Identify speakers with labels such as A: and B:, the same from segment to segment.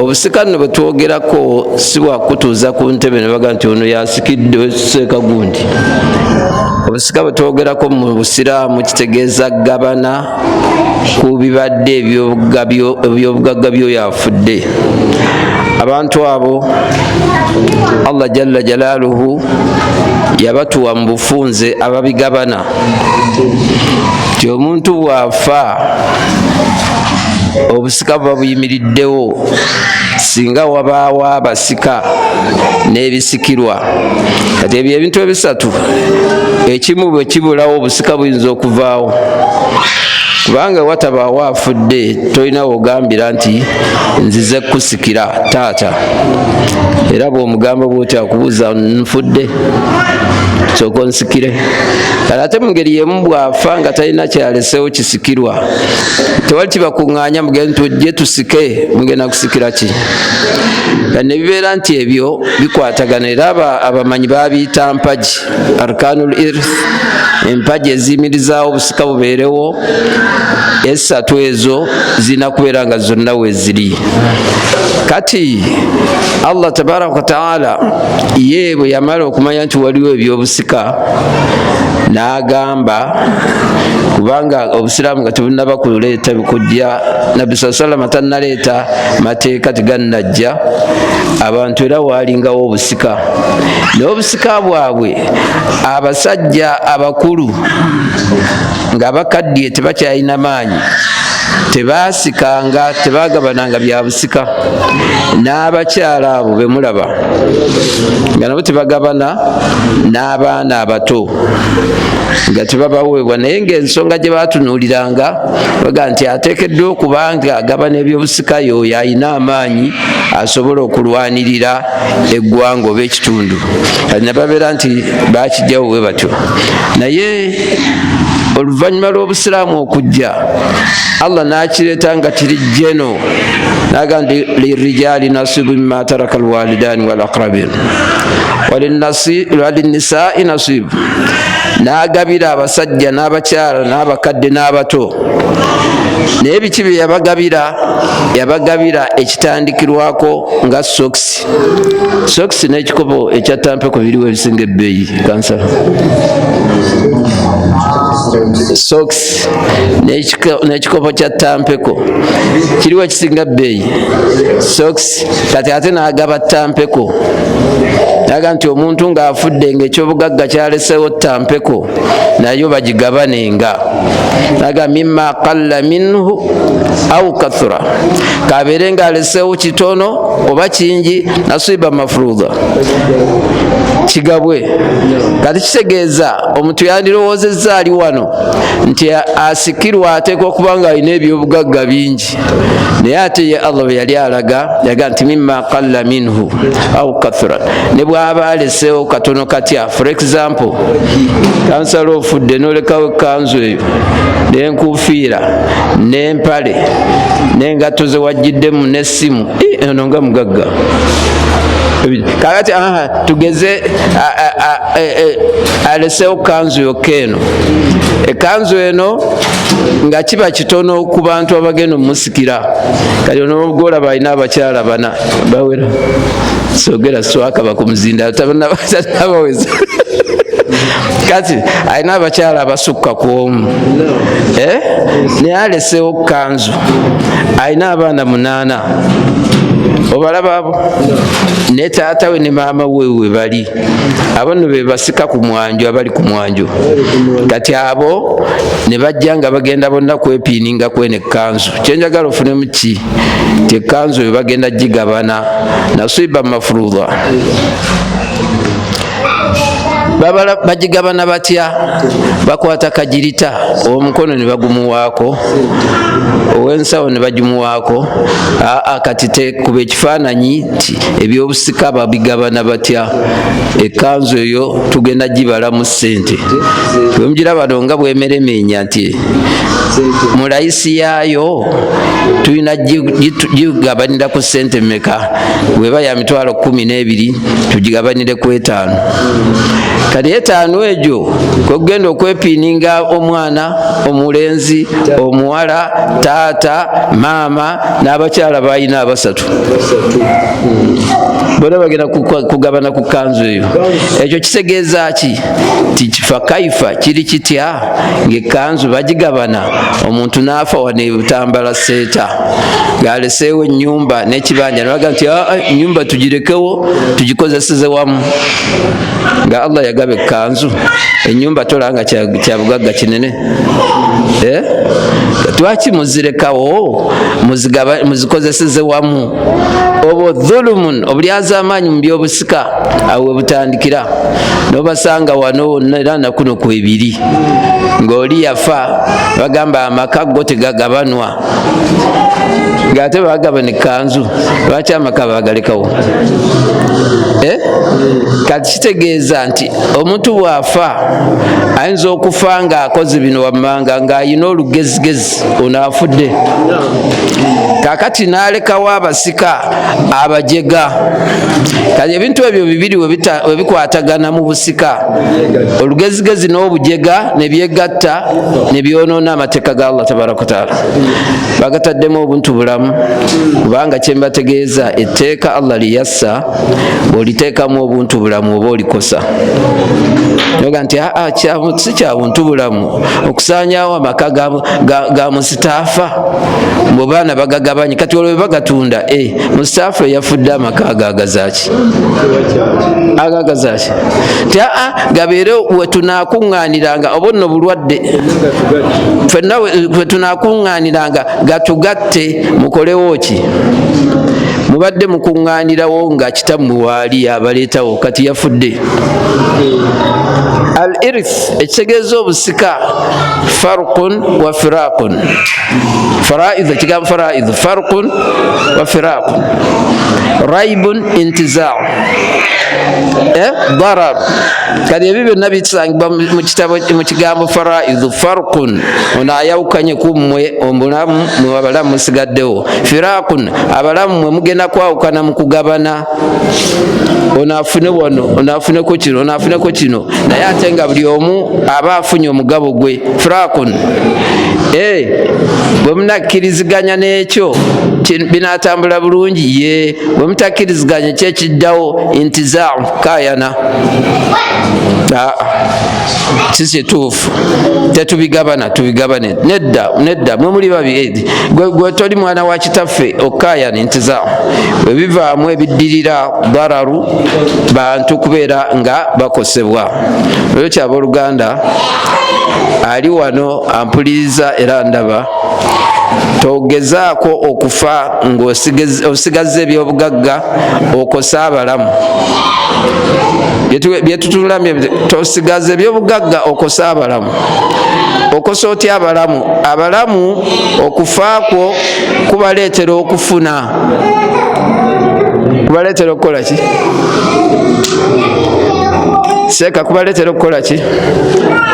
A: obusika nno bwetwogerako si bwakutuuza ku ntebe ne baga nti ono yasikidde seeka gundi. Obusika bwetwogerako mu busiraamu kitegeeza gabana ku bibadde ebyobugagga byoyo afudde. Abantu abo Allah jalla jalaaluhu yabatuwa mu bufunze ababigabana ti omuntu bw'afa obusika buba buyimiriddewo singa wabaawo abasika n'ebisikirwa. Kati ebyo ebintu ebisatu ekimu bwe kibulawo obusika buyinza okuvaawo, kubanga watabaawo afudde tolina wogambira nti nzize kusikira taata, era bw'omugamba bw'oti akubuuza nfudde sooka onsikire. Kale ate mu ngeri yemu bw'afa nga talina kyalesewo kisikirwa, tewali kibakuŋŋaanya mugende tujje tusike, mugenda kusikira ki? Ne bibeera nti ebyo bikwatagana, era abamanyi babiyita mpagi, arkanul irth, empagi eziyimirizaawo obusika bubeerewo. Esatu ezo zina kubeera nga zonna weeziri. Kati Allah tabaraka wa taala ye bwe yamala okumanya nti waliwo ebyobusika n'agamba, kubanga obusiraamu nga tebunaba kuleeta bikujja, nabbi sallallahu tannaleeta mateeka tegannajja, abantu era waalingawo obusika. N'obusika bwabwe abasajja abakulu nga bakaddiye tebakyalina maanyi tebaasikanga, tebaagabananga bya busika. N'abakyala abo be mulaba nga nabo tebagabana n'abaana abato nga tebabaweebwa, naye ng'ensonga gye baatunuuliranga baga nti ateekeddwa okuba nga agabana ebyobusika y'oyo ayina amaanyi asobola okulwanirira eggwanga oba ekitundu. Ne babeera nti baakijjawo bwe batyo. Naye oluvannyuma lw'obusiraamu okujja, Allah n'akireeta nga kiri jeno, n'agamba nti lirijaali nasibu mimma taraka alwalidaani wal aqrabin walinnisaa'i nasibu. N'agabira abasajja n'abakyala n'abakadde n'abato. Naye biki bye yabagabira ekitandikirwako nga sokisi n'ekikopo ekyattampeko biriwo ebisinga ebbeeyi kansala. Socks n'ekikopo kya tampeko kiriwo ekisinga bbeeyi socks. Kati ate n'agaba tampeko, naga nti omuntu ng'afudde ng'ekyobugagga kyalesewo tampeko nayo bagigabanenga. Naga mimma qalla minhu au kathura, kabeere ng'alesewo kitono oba kingi, nasiba mafruudha kigabwe. Kati kitegeeza omuntu yandirowoozezza ali wano nti asikirwa ateekwa okuba nga alina ebyobugagga bingi, naye ate ye Allah bwe yali alaga yaga nti mimma qalla minhu au kathura. Ne bw'aba aleseewo katono katya, for example kansala ofudde n'olekawo ekkanzu eyo n'enkuufiira n'empale n'engatto ze wajjiddemu n'essimu, eno nga mugagga. Kakati tugeze aleseewo kanzu yokka eno, ekanzu eno nga kiba kitono ku bantu abagenda omusikira. Kati ono gwolaba alina abakyala bana bawera, sogera swaka bakumuzinda tabaweza kati alina abakyala abasukka ku omu, naye aleseewo kanzu, alina abaana 8. Obalaba abo ne taata we ne maama we bali abo nno be basika ku mwanjo, abali ku mwanjo. Kati abo ne bajja nga bagenda bonna kwepiininga kwene ekkanzu. Kyenjagala ofunemu ki ti ekkanzu eyo bagenda gigabana nasiba mafruudha. Bagigabana batya? Bakwata kagirita, omukono ne bagumuwaako, ow'ensawo ne bagimuwaako. Kati tekuba ekifaananyi nti ebyobusika babigabana batya. Ekkanzu eyo tugenda gibalamu ssente. Bwemugiraba nga bwemeremeenya nti mu layisi yaayo tulina gigabanira ku ssente mmeka? Bweba ya mitwalo 12 tugigabanire ku 5. Kati 5 egyo kogenda okwepiininga omwana omulenzi omuwala taata maama n'abakyala balina 3 bona bagenda kugabana ku kanzu eyo. Ekyo kitegeeza ki? Tikifa kaifa kiri kitya ng'ekanzu bagigabana omuntu n'afa wane butambala seeta ng'aleseewo ennyumba n'ekibanja nebaga nti ennyumba tugirekewo tugikozeseze wamu. Nga Allah yagaba ekkanzu ennyumba tolanga kya bugagga kinene. Twaki muzirekawo muzikozeseze wamu? Obwo dhulumun obulyazamaanyi mu byobusika awo we butandikira. Nobasanga wano era nakuno kwebiri ng'oli yafa bagamba amaka go tegagabanwa ng'ate bagabana ekkanzu. Lwaki amaka bagalekawo? Kati kitegeeza nti omuntu bw'afa ayinza okufa ng'akoze bino wammanga ng'ayina olugezigezi ono afudde. Kakati n'alekawo abasika abajega. Kati ebintu ebyo bibiri we bikwatagana mu busika, olugezigezi n'obujega ne byegatta ne byonoona amateeka ga Allah tabaraka wa taala. Bagataddemu obuntu bulamu kubanga kye mbategeeza etteeka Allah liyassa bw'oliteekamu obuntu bulamu oba olikosa. Noga nti si kya buntu bulamu okusaanyaawo amaka ga musitaafa mu baana bagagabanye. Kati olwo bagatunda musitaafa eyafudde amaka agagazaaki ti gabeere we tunaakuŋŋaaniranga oba nno bulwadde ffenna we tunaakuŋŋaaniranga gatugatte mukolewo ki? Mubadde mukuŋŋaanirawo nga kitammwe waali abaleetawo kati yafudde. Al irith ekitegeeza obusika farqun wa firaqun. Faraidhu ekigambo faraidhu farqun wa firaqun. Raibun intizaa darar. Kati ebyo byonna bisangibwa mu kigambo faraidhu. Farqun ono ayawukanye ku mmwe omulamu mwe abalamu musigaddewo. Firaqun abalamu mwe mugenda kwawukana mu kugabana. Ono afune wano ono afuneko kino ono afuneko kino naye ate nga buli omu aba afunye omugabo gwe. Firaqun bwe munakkiriziganya n'ekyo binaatambula bulungi bwe mutakkiriziganya kyekiddawo intizaa kayana si kituufu tetubigabana tubigabane nedda mwe muli babi gwe toli mwana wa kitaffe okayana intizaa bwe bivaamu ebiddirira dararu bantu kubeera nga bakosebwa. Olwo kyaba Oluganda ali wano ampuliriza era ndaba togezaako okufa ng'osigazza ebyobugagga okosa abalamu. Byetutulamye tosigaza ebyobugagga okosa abalamu. Okosa otya abalamu? Abalamu okufa kwo kubaleetera okufuna. Kubaleetera okukola ki? Seeka kubaleetera okukola ki?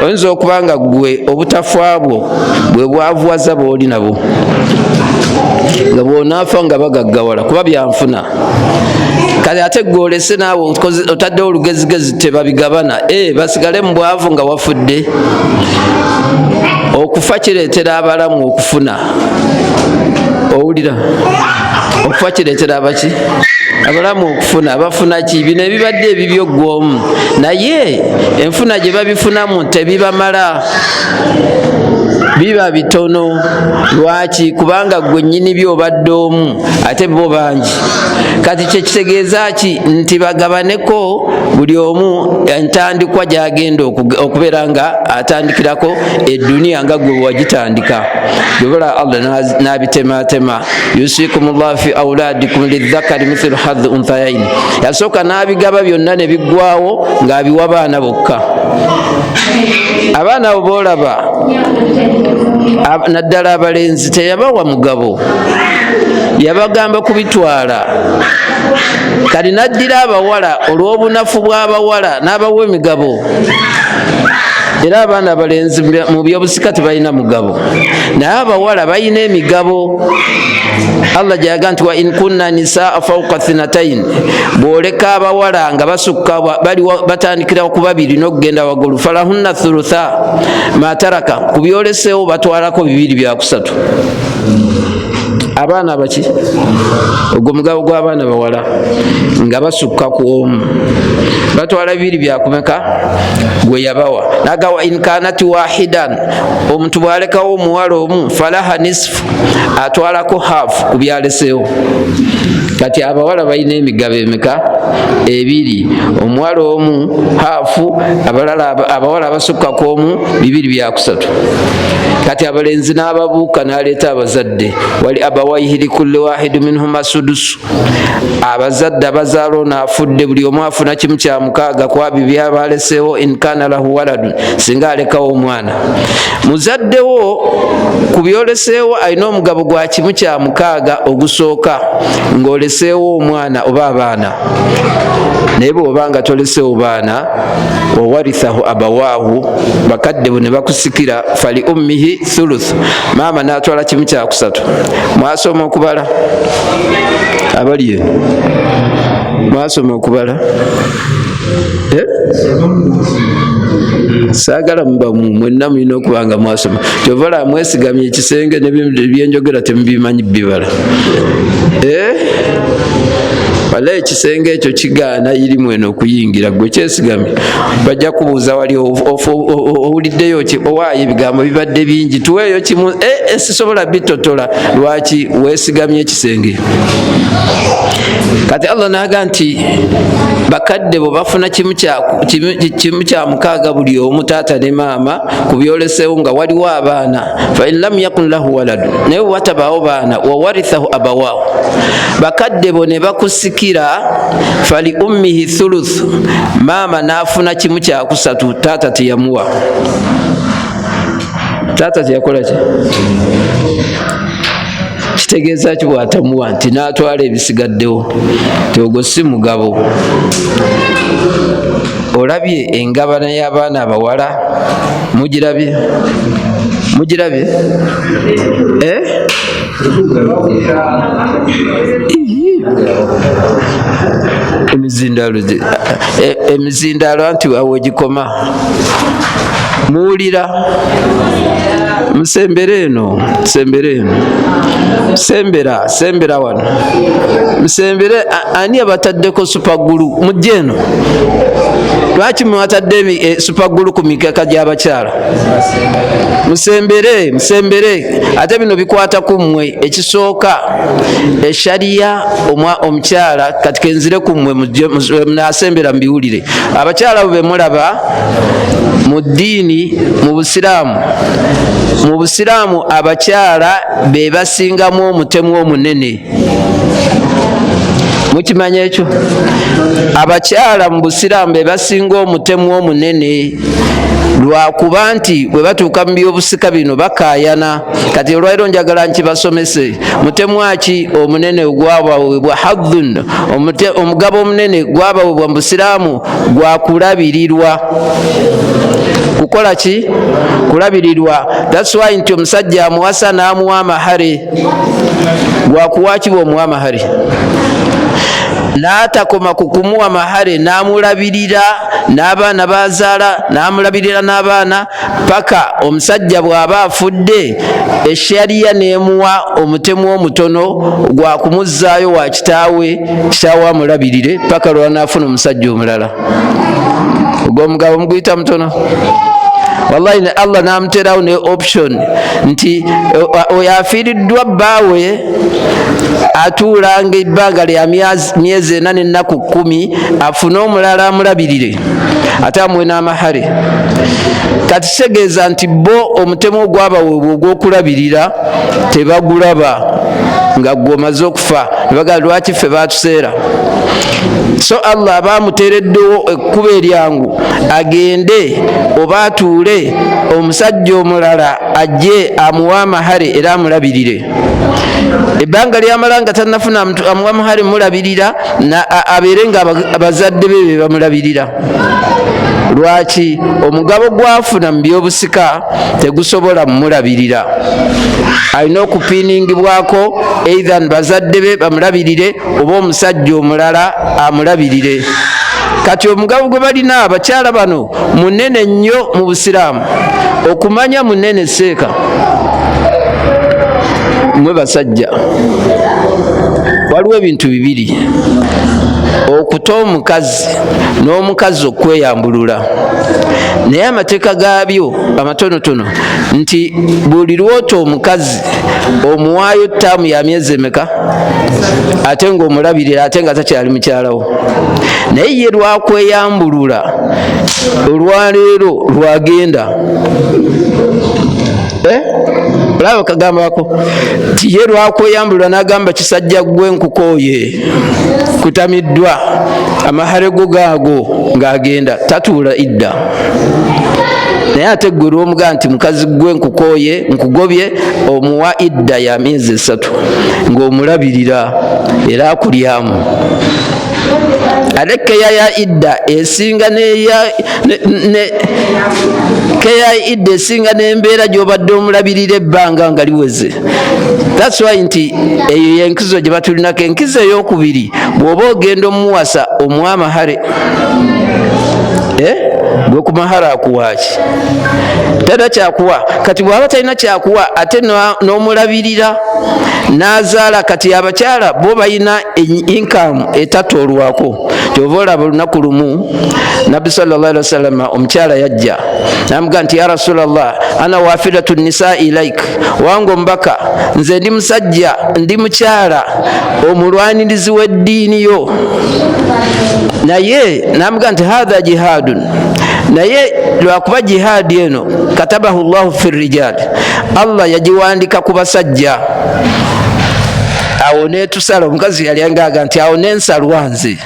A: Oyinza okuba nga gwe obutafa bwo bwe bwavuwaza bw'oli nabo nga bw'onaafa nga bagaggawala kuba byanfuna. Kale ate gwe olese naawe otaddewo olugezigezi tebabigabana basigale mu bwavu nga wafudde. Okufa kireetera abalamu okufuna. Owulira? Okufa kireetera abaki? Abalamu okufuna. Abafuna ki? Bino ebibadde ebibyo gw'omu naye enfuna gye babifunamu tebibamala, biba bitono. Lwaki? Kubanga gwe nnyini by'obadde omu ate bo bangi. Kati kye kitegeeza ki? Nti bagabaneko buli omu entandikwa gy'agenda okubeera nga atandikirako edduniya nga gwe wagitandika. Bwebala Allah n'abitematema yusikumullahu fi awladikum lidhakari mithlu hadhi unthayaini. Yasooka n'abigaba byonna ne biggwawo ng'abiwa baana bokka. Abaana abo boolaba naddala abalenzi teyabawa mugabo, yabagamba kubitwala. Kati naddira abawala olw'obunafu bw'abawala n'abawa emigabo. era abaana abalenzi mu byobusika tebalina mugabo, naye abawala balina emigabo. Allah gyaga nti wa in kunna nisaa fawqa thinatayn, bwoleka abawala nga basukka batandikira ku babiri n'okugenda waggulu, falahunna thulutha ma taraka, ku byoleseewo batwalako 2/3. Abaana abaki? Ogwo mugabo gw'abaana bawala nga basukka ku omu batwala 2/3 gwe yabawa. Nagawa in kanat wahidan, omuntu bwalekawo omuwala omu, falaha nisfu, atwalako half ku byaleseewo. Kati abawala balina emigabo emeka? 2. Omuwala omu hafu, abawala abasukka ku omu 2/3. Kati abalenzi n'ababuuka n'aleeta abazadde, wali abawaihi likulli wahidi minhuma sudusu, abazadde abazaala ono afudde buli omu afuna 1/6 ku abyo byabaleseewo, in kana lahu waladun, singa alekawo omwana. Muzaddewo ku byoleseewo alina omugabo gwa 1/6 ogusooka ng'oleseewo omwana oba abaana. Naye bw'oba nga toleseewo baana, wawarithahu abawaahu, bakadde bo ne bakusikira, fali ummihi thuluth, maama n'atwala 1/3. Mwasoma okubala? Abaliyo mwasoma okubala? Saagala muba mwenna mulina okuba nga mwasoma. Kyovala mwesigamye ekisenge nebyenjogera temubimanyi bibala. Wala ekisenge ekyo kigaana iri mweno okuyingira, gwe kyesigamye bajja kubuuza wali owuliddeyo ki, owaayo ebigambo bibadde bingi, tuweeyo kimu, sisobola bitotola. Lwaki? Weesigamye ekisenge. Kati Allah n'aga nti bakadde bo bafuna 1/6 buli omu, taata ne maama, ku byoleseewo nga waliwo abaana. Fa in lam yakun lahu waladu, naye watabaawo baana, wawarithahu abawaahu, bakadde bo ne bakusikira, fali ummihi thuluth, maama n'afuna 1/3, taata teyamuwa. Taata teyakola ki? Kitegeeza ki bw'atamuwa nti n'atwala ebisigaddewo? Ogwo si mugabo. Olabye engabana y'abaana abawala? Mugirabye? Mugirabye? Emizindaalo anti wawe gikoma muwulira. Musembere eno, sembera wano, musembere. Ani abataddeko supagulu? Mujje eno. Lwaki mwatadde supagulu ku mikeka gy'abakyala? Musembere. Ate bino bikwata ku mmwe. Ekisooka, eshariya omukyala, kati kenzire ku mmwe munasembera mbiwulire. Abakyala bwe mulaba mu ddiini, mu Busiraamu abakyala be basingamu omutemu omunene. Mukimanya ekyo? Abakyala mu Busiraamu be basinga omutemu omunene, lwakuba nti bwe batuuka mu byobusika bino bakaayana. Kati olwaliro njagala nkibasomese. Mutemu aki omunene ogwabaweebwa? Hadhun, omugabo omunene gwabaweebwa mu Busiraamu gwa kulabirirwa. Kukola ki? Kulabirirwa. That's why nti omusajja amuwasa n'amuwa amahare. Gwakuwa ki bw'omuwa amahare? N'atakoma ku kumuwa amahare, n'amulabirira n'abaana bazaala, n'amulabirira n'abaana paka omusajja bw'aba afudde, eshariya n'emuwa omutemu omutono gwa kumuzzaayo wa kitaawe amulabirire paka lw'anaafuna omusajja omulala. Ogw'omugabo muguyita mutono. Wallahi Allah n'amuterawo ne option nti oyo afiiriddwa bbaawe atuulanga ebbanga lya myezi 4 n'ennaku 10, afune omulala amulabirire ate amuwe n'amahare. Kati kitegeeza nti bo omutemu ogwabaweebwa ogw'okulabirira tebagulaba nga gw'omaze okufa, ne bagamba lwaki ffe baatuseera. So Allah abamuteereddewo ekkubo eryangu agende oba atuule, omusajja omulala ajje amuwa amahare era amulabirire. Ebbanga lyamala nga tannafuna amuwa amahare mulabirira, abeere nga abazadde be bamulabirira. Lwaki? Omugabo gwafuna mu byobusika tegusobola mumulabirira, alina okupiiningibwako either bazadde be bamulabirire oba omusajja omulala amulabirire. Kati omugabo gwe balina abakyala bano munene nnyo mu Busiraamu. Okumanya munene seeka mwe basajja waliwo ebintu bibiri: okuta omukazi n'omukazi okweyambulula. Naye amateeka gaabyo amatonotono nti buli lwota omukazi omuwaayo ttaamu ya myezi emeka, ate ng'omulabirira ate nga takyali mukyalawo. Naye ye lwakweyambulula olwaleero lwagenda olaba kagambako ti ye lwakweyambulula n'agamba kisajja gwe nkukooye kutamiddwa amahare go gaago ng'agenda tatuula idda. Naye ate gwe lw'omugaa nti mukazi gwe nkukooye nkugobye omuwa idda ya myezi 3 ng'omulabirira era akulyamu. Ate keya ya idda esinga keya idda esinga n'embeera gy'obadde omulabirira ebbanga nga liweze. That's why nti eyo yenkizo gye batulinako. Enkizo ey'okubiri bw'oba ogenda omuwasa omuwa amahare, gwe ku mahare akuwaaki tada kyakuwa. Kati bw'aba talina kyakuwa ate n'omulabirira n'azaala, kati abakyala bo balina income etatoolwako. Kyova olaba olunaku lumu Nabbi sallallahu alaihi wasallam omukyala yajja n'amugamba nti ya Rasulallah ana wafidatu nisaa ilaik, wange omubaka nze ndi musajja ndi mukyala omulwanirizi w'eddiini yo. Naye n'amugamba nti hadha jihadun, naye lwakuba jihaadi eno katabahu llahu fi rijali, Allah yagiwandika ku basajja. Awo netusala omukazi yali angaga nti awo nensalwa nze,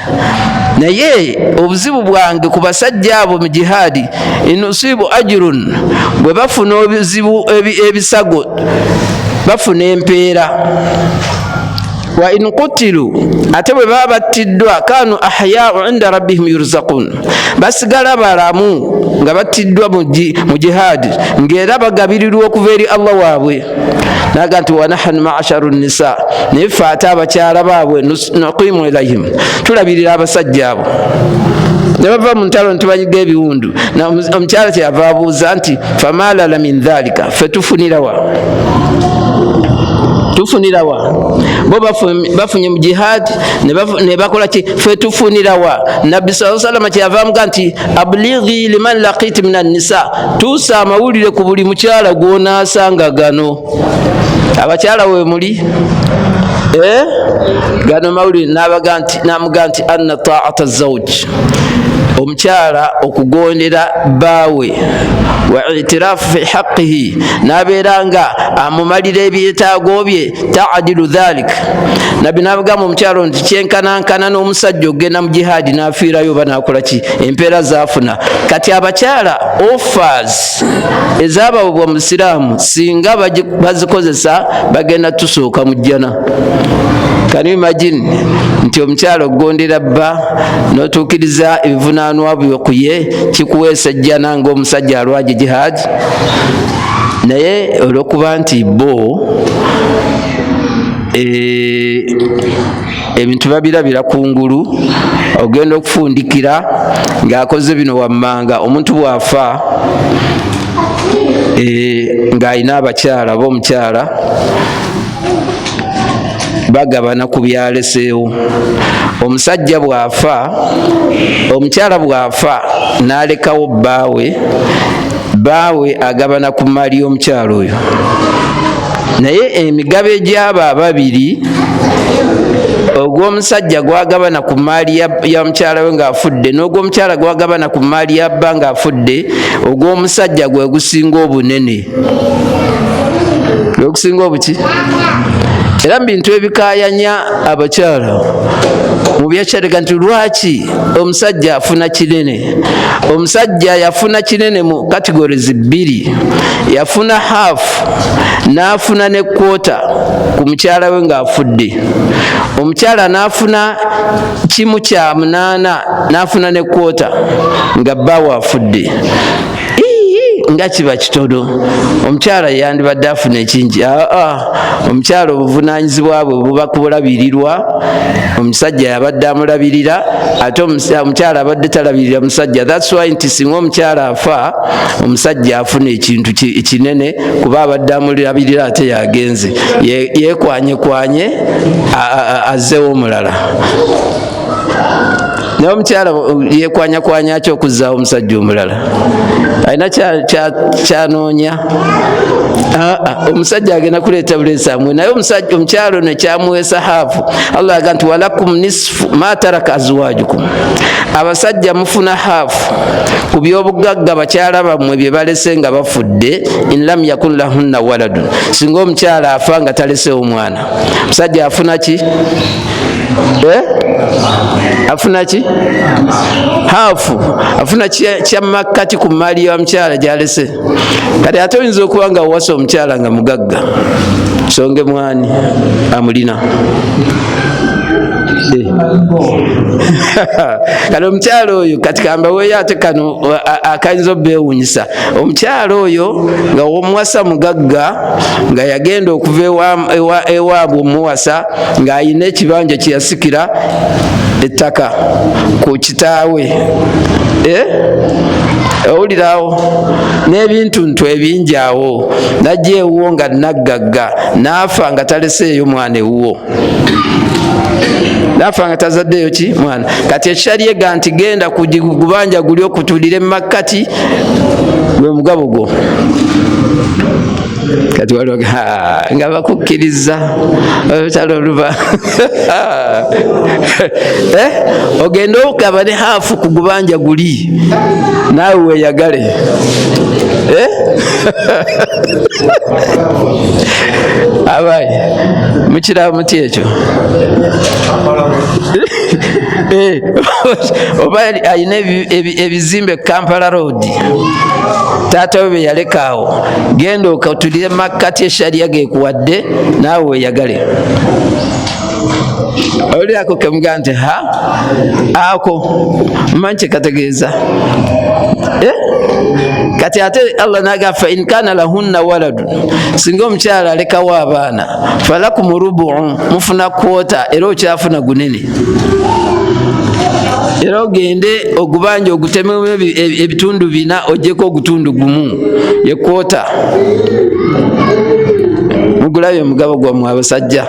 A: naye obuzibu bwange ku basajja abo mu jihaadi inusibu ajrun, bwe bafuna obuzibu ebisago bafuna empeera. Wa in qutilu, ate bwe baba battiddwa kanu ahya'u inda rabbihim yurzaqun, basigala balamu nga battiddwa mu jihaadi ng'era bagabirirwa okuva eri Allah waabwe. Naga nti wa nahnu ma'asharu nisa, naye ffe ate abakyala baabwe nuqimu ilayhim, tulabirira abasajja abo. Ne bava mu ntalo ntibanyiga ebiwundu. Omukyala kyeyava abuuza nti famalala min dhalika, ffe tufunirawa? Tufunirawa? Bo bafunye mu jihaadi ne bakola ki? Ffe tufunirawa? Nabbi sallallahu alaihi wasallam kyeyava amuga nti ablighi liman laqiti minan nisa, tuusa amawulire ku buli mukyala gw'onaasanga gano. Abakyala we muli gano mawulire. N'amuga nti anna ta'ata zawj, omukyala okugondera baawe, wa itirafu fi haqqihi, n'abeera nga amumalira ebyetaago bye, ta'adilu dhalik. Nabbi n'abagamba omukyala nti kyenkanankana n'omusajja ogenda mu jihaadi n'afiirayo oba n'akola ki, empeera zaafuna. Kati abakyala offers ezaabawebwa mu Isiraamu singa bazikozesa bagenda tusooka mu jjana. Can you imagine nti omukyala ogondera bba n'otuukiriza ebivunaanwa byo ku ye kikuweesa ejjana ng'omusajja alwaje jihaadi? Naye olw'okuba nti bo ebintu babirabira kungulu, ogenda okufundikira ng'akoze bino wammanga. Omuntu bw'afa ng'alina abakyala b'omukyala bagabana ku byaleseewo. Omusajja bw'afa, omukyala bw'afa n'alekawo bbaawe agabana ku mali y'omukyala oyo. Naye emigabo egy'abo ababiri, ogw'omusajja gwagabana ku maali ya mukyala we ng'afudde n'ogw'omukyala gwagabana ku maali ya bba ng'afudde, ogw'omusajja gwe gusinga obunene. Gwe gusinga obuki? era bintu ebikayanya abakyala mu byakyaleka nti lwaki omusajja afuna kinene. Omusajja yafuna kinene mu categories 2, yafuna half n'afuna ne quarter ku mukyala we ng'afudde. Omukyala n'afuna kimu kya 8 n'afuna ne quarter nga bbaawe afudde. Nga kiba kitono, omukyala yandibadde afuna ekingi. Omukyala obuvunaanyizibwa bwe buba kubulabirirwa, omusajja yabadde amulabirira ate omukyala abadde talabirira musajja. That's why nti singa omukyala afa omusajja afuna ekintu kinene kuba abadde amulabirira ate yagenze yeekwanyekwanye azzewo omulala. Naye omukyala yeekwanyakwanya ki okuzzaawo omusajja omulala? Alina kyanoonya. Omusajja agenda kuleeta buleesa amwe, naye omukyala ono ekyamuweesa haafu. Allah aga nti walakum nisfu ma taraka azwajukum, abasajja mufuna haafu ku by'obugagga bakyala bammwe bye balese nga bafudde. In lam yakun lahunna waladun, singa omukyala afa nga talesewo mwana, omusajja afuna ki? Afuna ki? Haafu. Afuna kyamakkati ku maali ya mukyala gyalese. Kati ate oyinza okuba nga owasa omukyala nga mugagga, songe mwani amulina. Kati omukyala oyo kati kambaweeyo ate kano akayinza obbeewuunyisa. Omukyala oyo nga omuwasa mugagga nga yagenda okuva ewaabwe omuwasa ng'ayina ekibanja kye yasikira ettaka ku kitaawe. Owulirawo n'ebintuntu ebingi awo, najja ewuwo nga naggagga n'afa nga taleseeyo mwana ewuwo, n'afa nga tazaddeyo ki mwana. Kati ekyalyega nti genda kugubanja guli okutulira emakkati gwe mugabo gwo. Kati waliwo nga bakukkiriza olutalo oluba ogenda okaba ne haafu ku gubanja guli naawe weeyagale. Abayi mukiraba muti ekyo? Oba alina ebizimbe Kampala Road, taata we be yaleka awo, genda okatulire makkati eshaliya geekuwadde naawe weeyagale. Oli ako kemugaa nti ako mmanyi kyekategeeza. Kati ate Allah naga fa in kana lahunna waladun, singa omukyala alekawo abaana, falakum rubu'un, mufuna kwota, era okyafuna gunene. Era ogende ogubanja ogutememu ebitundu 4 ojjeko ogutundu gumu, ye kwota. Mugulabye omugabo gwammwe abasajja.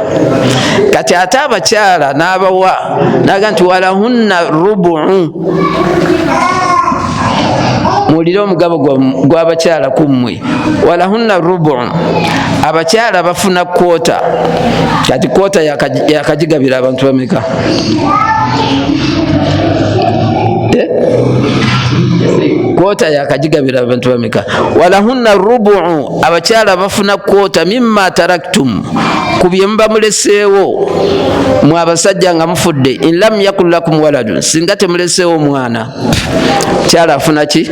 A: Kati ate abakyala n'abawa naga nti walahunna rubu'un, mulire omugabo gw'abakyala kummwe. Walahunna rubu'un, abakyala bafuna kwota. Kati kwota yakagigabira abantu bameka? Kwota yakagigabira abantu bameka? Walahunna rubu'u, abakyala bafuna kwota mimma taraktum, ku bye muba muleseewo mwe abasajja nga mufudde. In lam yakun lakum waladun, singa temuleseewo mwana, kyala afuna ki?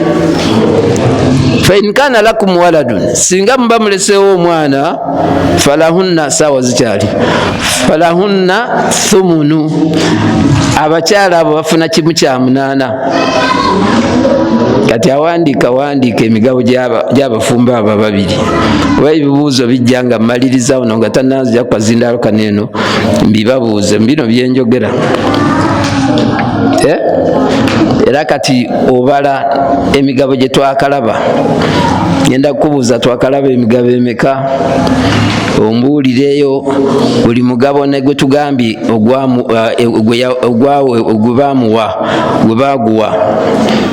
A: Fa in kana lakum waladun, singa muba muleseewo omwana, falahunna, saawa zikyali, falahunna thumunu, abakyala abo bafuna kimu kya 8. Kati wandiika emigabo gy'abafumbo abo babiri. Oba ebibuuzo bijja nga mmaliriza ono nga tannanzija kukazindaalo kaneeno mbibabuuze bino byenjogera. Era kati obala emigabo gye twakalaba, ngenda kukubuuza twakalaba emigabo emeka? Ombuulireyo buli mugabo ne gwe tugambye gwe baaguwa.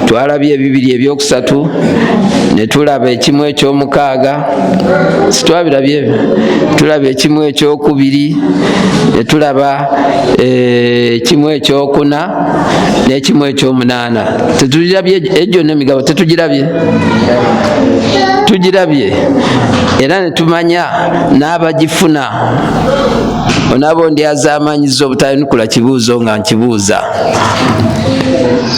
A: Twalabye ebibiri ebyokusatu, ne tulaba ekimu eky'omukaaga, sitwabirabye ebyo, tulaba ekimu ekyokubiri, ne tulaba ekimu ekyokuna n'ekimu ekyomunaana. Tetugirabye egyo n'emigabo? Tetugirabye? Tugirabye. Era ne tumanya n'abagifuna onabo ndi azamanyiza obutanukula kibuuzo nga nkibuuza.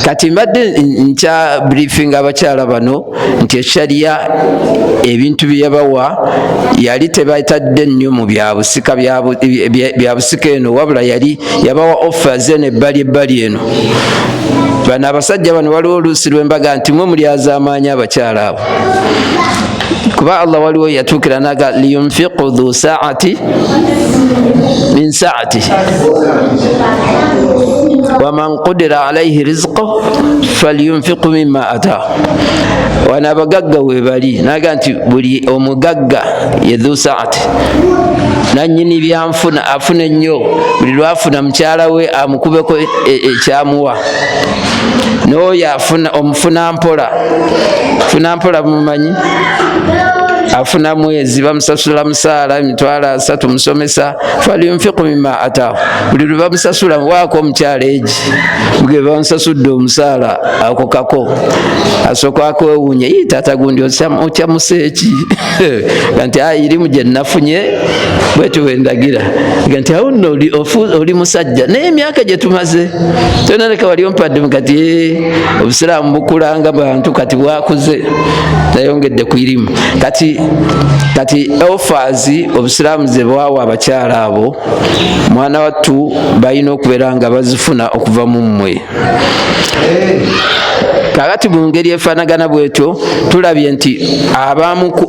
A: Kati mbadde nkya briefing abakyala bano nti eshariya ebintu byeyabawa yali tebatadde nnyo mu byabusika byabusika eno, wabula yali yabawa offers eno ebbali eno. Bano abasajja bano waliwo oluusi lwembaga nti mwe muli azaamaanyi abakyala abo, kuba Allah waliwo yatuukira naga liyunfiqu dhu saati min saati waman qudira alayhi rizqo falyunfiqu mimma ata. Wano abagagga webali naga nti buli omugagga ye dhu saati, nanyini byanfuna afuna ennyo, buli lwafuna mukyala we amukubeko ekyamuwa. N'oyo afuna omufuna mpola mumanyi, afuna mwezi bamusasula musaala $300 musomesa, falyunfiqu mimma ataahu. Buli lwe bamusasula waako omukyala egi bwe bamusasudde omusaala ako kako asooka akwewuunya, taata gundi okyamuse eki nti irimu gye nafunye bwetu wendagira nti awo nno oli musajja naye emyaka gye tumaze tonaleka wali ompadde kati obusiraamu bukulanga bantu kati bwakuze tayongedde ku irimu. Kati offers obusiraamu ze bwawa abakyala abo mwana wattu balina okubeera nga bazifuna okuva mu mmwe. Kakati mu ngeri efaanagana bwetyo tulabye nti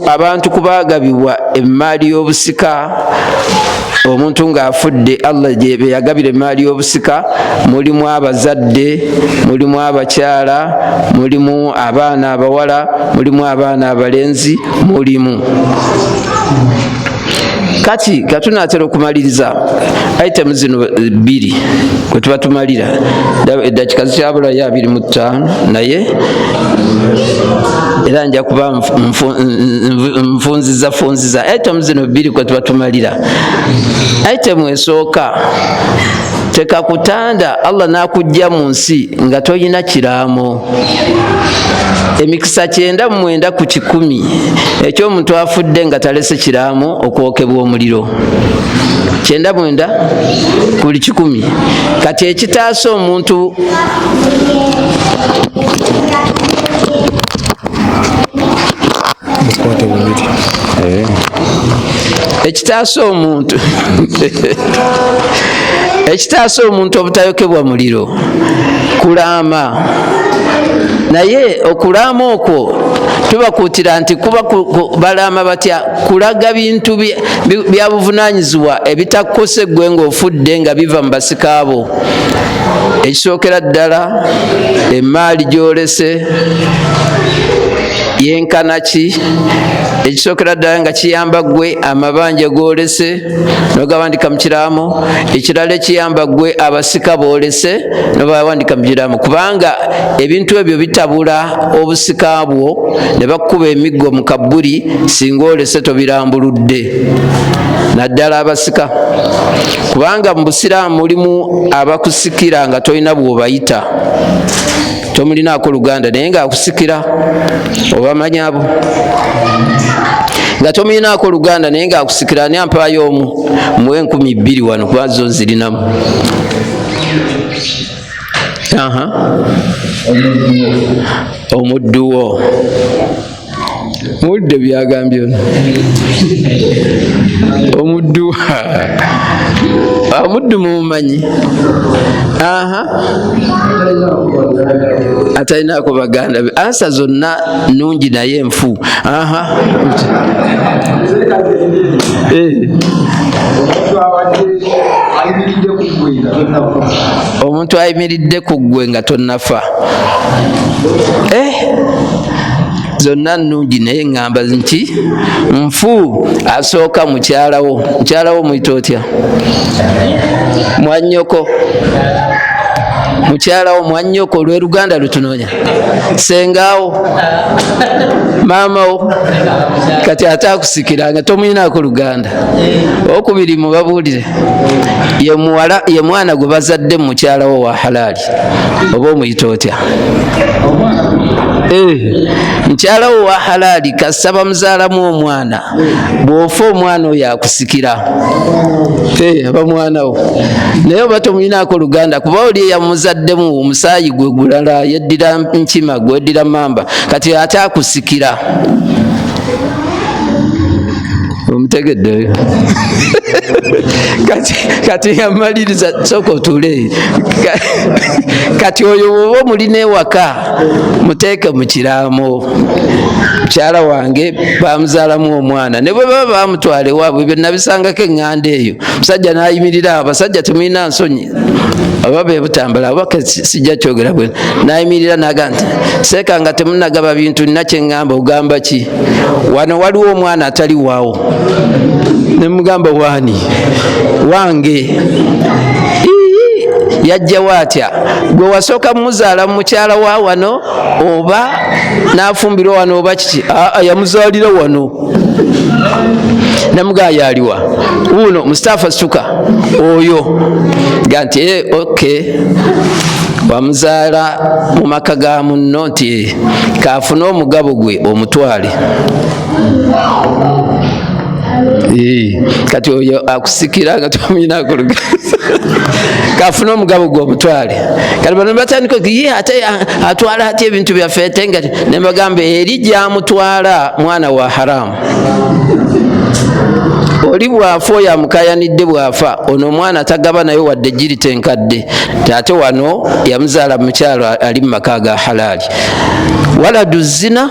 A: abantu kubagabibwa emmaali y'obusika, omuntu ng'afudde Allah gye yagabira emmaali y'obusika, mulimu abazadde, mulimu abakyala, mulimu abaana abawala, mulimu abaana abalenzi, mulimu. Kati katunatera okumaliriza item zino 2 kwe tuba tumalira eddakiika zikyabulayo 25 naye era nja kuba nfunziza item zino 2 kwe tuba tumalira. Item esooka, tekakutanda Allah n'akujja mu nsi nga toyina kiraamo. Emikisa 99 ku 100 eky'omuntu afudde nga talese kiraamo okwokebwa omuliro, 99 ku 100. Kati ekitaasa omuntu ekitaasa omuntu obutayokebwa muliro kulaama. Naye okulaama okwo tubakuutira nti kuba balaama batya kulaga bintu bya buvunaanyizibwa ebitakose ggwe ng'ofudde nga biva mu basika abo. Ekisookera ddala emmaali gy'olese yenkana ki? Ekisookera ddala nga kiyamba ggwe amabanja g'olese n'ogawandika mu kiraamo, ekirala ekiyamba ggwe abasika b'olese n'obawandika mu kiraamo, kubanga ebintu ebyo bitabula obusika bwo ne bakuba emiggo mu kabbuli singa olese tobirambuludde, naddala abasika. Kubanga mu busiraamu mulimu abakusikira nga tolina bw'obayita, tomulinaako Luganda naye ng'akusikira, obamanya abo nga tomulinaako Luganda naye ng'akusikira, ani ampaayo omu muwe 2,000 wano kuba zo nzirinamu. Omudduwo muwulidde byagambye ono omuddu omuddu mumumanyi atalinaako baganda be, ansa zonna nnungi naye enfu. Omuntu ayimiridde ku ggwe nga tonnafa, zonna nnungi naye ŋŋamba nti nfu asooka mukyalawo muyita otya? Mwannyoko mukyalawo mwannyoko olw'Oluganda lutunoonya sengawo maamawo kati ate akusikiranga tomuyinaako Luganda. Okubiri mubabuulire ye mwana gwe bazadde mukyalawo wa halaali oba omuyita otya? Mukyalawo wa halaali kasaba muzaalamu omwana bw'ofa omwana oyo akusikira aba mwanawo naye oba tomuyinaako Luganda kuba oli eyamuzaddemu omusaayi gwe gulala yeddira nkima gweddira mamba kati ate akusikira omutegeddeyo kati yamaliriza sooka otuule kati oyo bw'oba mulina ewaka muteeke mu kiraamo mukyala wange bamuzaalamu omwana ne bwe baba bamutwala ewaabwe bye nabisangako eŋŋanda eyo musajja n'ayimirira abasajja temulina nsonyi aba be butambula abaka sijja kyogera bwe n'ayimirira n'agamba nti seeka nga temunnagaba bintu nina kye ŋŋamba ogamba ki wano waliwo omwana atali waawo ne mugamba waani wange yajja watya gwe wasooka muzaala mukyala wa wano oba n'afumbirwa wano oba kiki yamuzaalira wano namugaya aliwa uno Mustafa Suka oyo ga nti okay wamuzaala mu maka ga munno nti kaafuna omugabo gwe omutwale kati oyo akusikira nga tomuyinaako Luganda kafuna omugabo gwe omutwale kati bano batandika ye ate atwala atya ebintu byaffe ate nga ne mbagamba eri gyamutwala mwana wa haramu oli bwafa oyo amukayanidde bwafa ono omwana tagaba nayo wadde girita enkadde ate wano yamuzaala mukyalo ali mu maka ga halaali waladu zina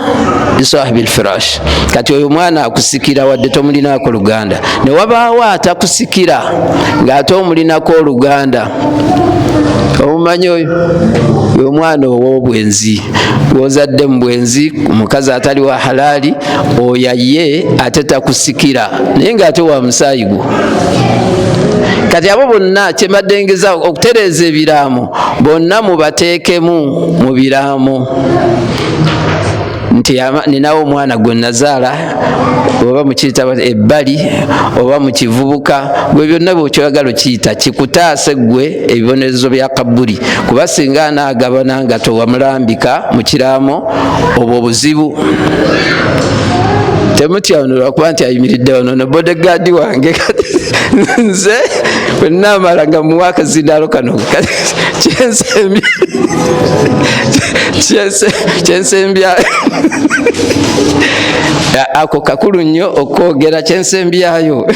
A: lisahibi lfirash kati oyo mwana akusikira wadde tomulinaako Luganda ne wabaawo atakusikira ng'ate omulinako Oluganda omumanyi oyo omwana ow'obwenzi gw'ozadde mu bwenzi omukazi atali wa halaali oyo ye ate takusikira naye ng'ate wa musaayi gwo kati abo bonna kyembadde ngeza okutereeza ebiraamo bonna mubateekemu mu biraamo nti ninawo omwana gwe nazaala oba mukiyita ebbali oba mu kivubuka gwe byonna bw'okyagala okiyita kikutaase gwe ebibonerezo bya kabuli kuba singa anaagabana nga tewamulambika mu kiraamo obwo obuzibu temutya ono lwakuba nti ayimiridde ono no bodegaadi wange nze bwe nnaamala nga muwa akazindaalo kano kyensembyayo ako kakulu nnyo okwogera kyensembyayo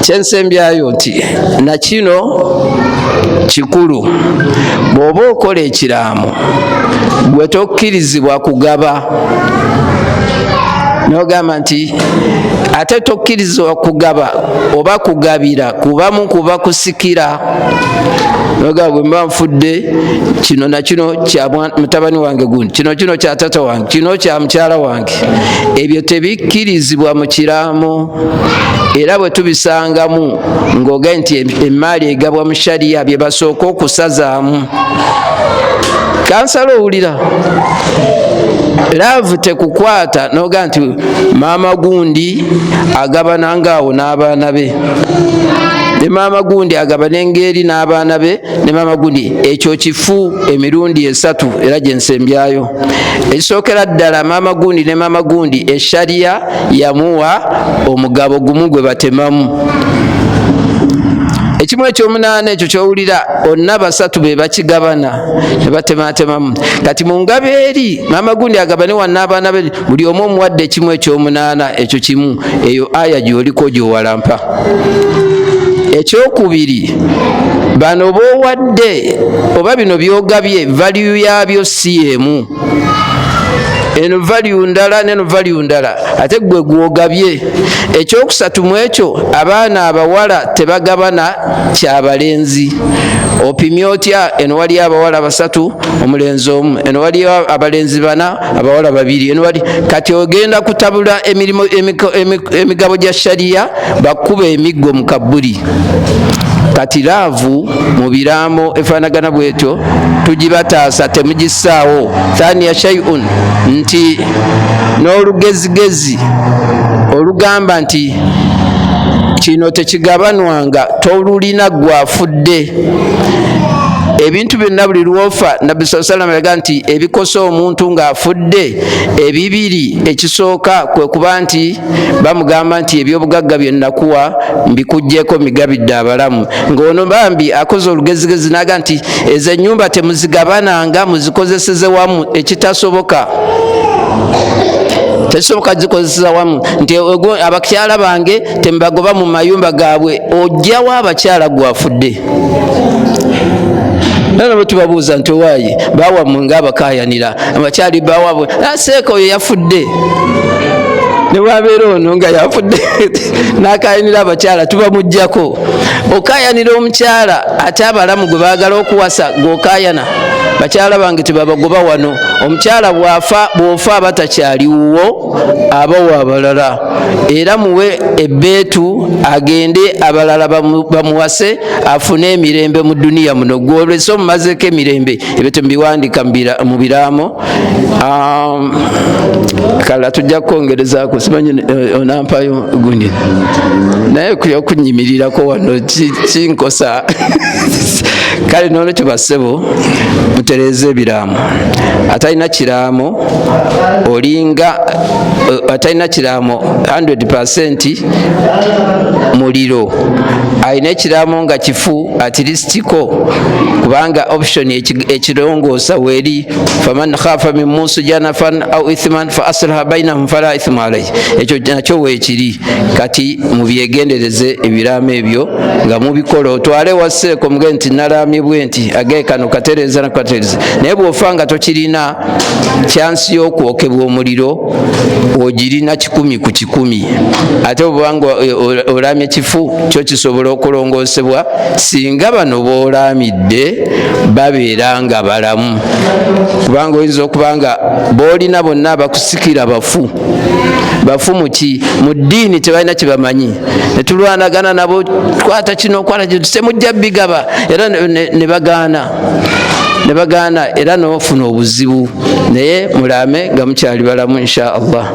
A: kyensembyayo nti nakino kikulu bw'oba okola ekiraamo gwe tokkirizibwa kugaba n'ogamba nti ate tokkirizibwa kugaba oba kugabira kubamu kuba kusikira n'ogamba bwe mba nfudde kino nakino kya mutabani wange gundi kino kya tata wange kino kya mukyala wange ebyo tebikkirizibwa mu kiraamo era bwe tubisangamu ng'ogaye nti emmaali egabwa mu shariya bye basooka okusazaamu kansala owulira laavu tekukwata noga nti maama gundi agabana ngaawo n'abaana be ne maama gundi agabana engeri n'abaana be ne maama gundi ekyo kifu emirundi 3 era gyensembyayo ekisookera ddala maama gundi ne maama gundi eshariya yamuwa omugabo gumu gwe batemamu ekimu ekyomunaana ekyo kyowulira onna basatu be bakigabana ne batematemamu kati mu ngabo eri maama gundi agabane wanna abaana be buli omu omuwadde ekimu ekyomunaana ekyo kimu eyo aya gy'oliko gy'owalampa ekyokubiri bano b'owadde oba bino by'ogabye valiyu yaabyo si emu eno value ndala neno value ndala ate gwe gwogabye. Ekyokusatu mu ekyo abaana abawala tebagabana kyabalenzi. Opimye otya? Eno wali abawala 3 omulenzi 1, eno wali abalenzi 4 abawala 2, eno wali kati ogenda kutabula emigabo gya sharia bakuba emiggo mu kabuli. Kati laavu mu biraamo efaanagana bwetyo tugibataasa temugisaawo. Thaniya shay'un nti n'olugezigezi olugamba nti kino tekigabanwanga tolulina gwafudde. Ebintu byonna buli lwofa Nabbi sallallahu alayhi wa sallam yalaga nti ebikosa omuntu ng'afudde ebibiri ekisooka kwe kuba nti bamugamba nti ebyobugagga bye nnakuwa mbikuggyeko migabidde abalamu. Ng'ono bambi akoze olugezigezi naga nti ezo ennyumba temuzigabananga muzikozeseze wamu, ekitasoboka tekisoboka zikozesa wamu. Nti abakyala bange tembagoba mu mayumba gaabwe, ojjawo abakyala gwafudde. Nana bwe tubabuuza nti owaaye baawamwe ng'abakayanira abakyali baawabwe seeka oyo yafudde. Ne bwabeera ono nga yafudde n'akayanira abakyala tubamuggyako. Okayanira omukyala ate abalamu gwe baagala okuwasa gw'okayana. Bakyala bange tebabagoba wano. Omukyala bw'ofa abatakyaliwo abawa abalala, era muwe ebbeetu agende abalala bamuwase afune emirembe mu duniya muno. Gwolese omumazeko emirembe. Ebyo tembiwandiika mu biraamo. Kala tujja kwongerezaako, simanyi onampayo gundi naye kunyimirirako wano kinkosa. Kale n'olwekyo bassebo mutereeze ebiraamo. Atalina kiraamo olinga atalina kiraamo 100% muliro, alina ekiraamo nga kifu at least ko, kubanga option ekirongoosa weeri faman khafa min musu janafan au ithman fa aslaha bainahum fala ithma alayhi. Ekyo nakyo weekiri. Kati mubyegendereze ebiraamo ebyo nga mubikola. Otwale wasseeko muge nti nalaamye bwe nti agaye kano katereeza nakatereeza. Naye bw'ofa nga tokirina kyansi y'okwokebwa omuliro ogirina 100 ku 100. Ate obanga olaamye kifu kyo kisobola okulongoosebwa singa bano boolaamidde babeera nga balamu. Kubanga oyinza okubanga boolina bonna abakusikira bafu muki mu ddiini tebalina kye bamanyi, ne tulwanagana nabo kwata kino kwata kino temujja bigaba era ne bagaana era n'ofuna obuzibu. Naye mulaame nga mukyali balamu insha Allah.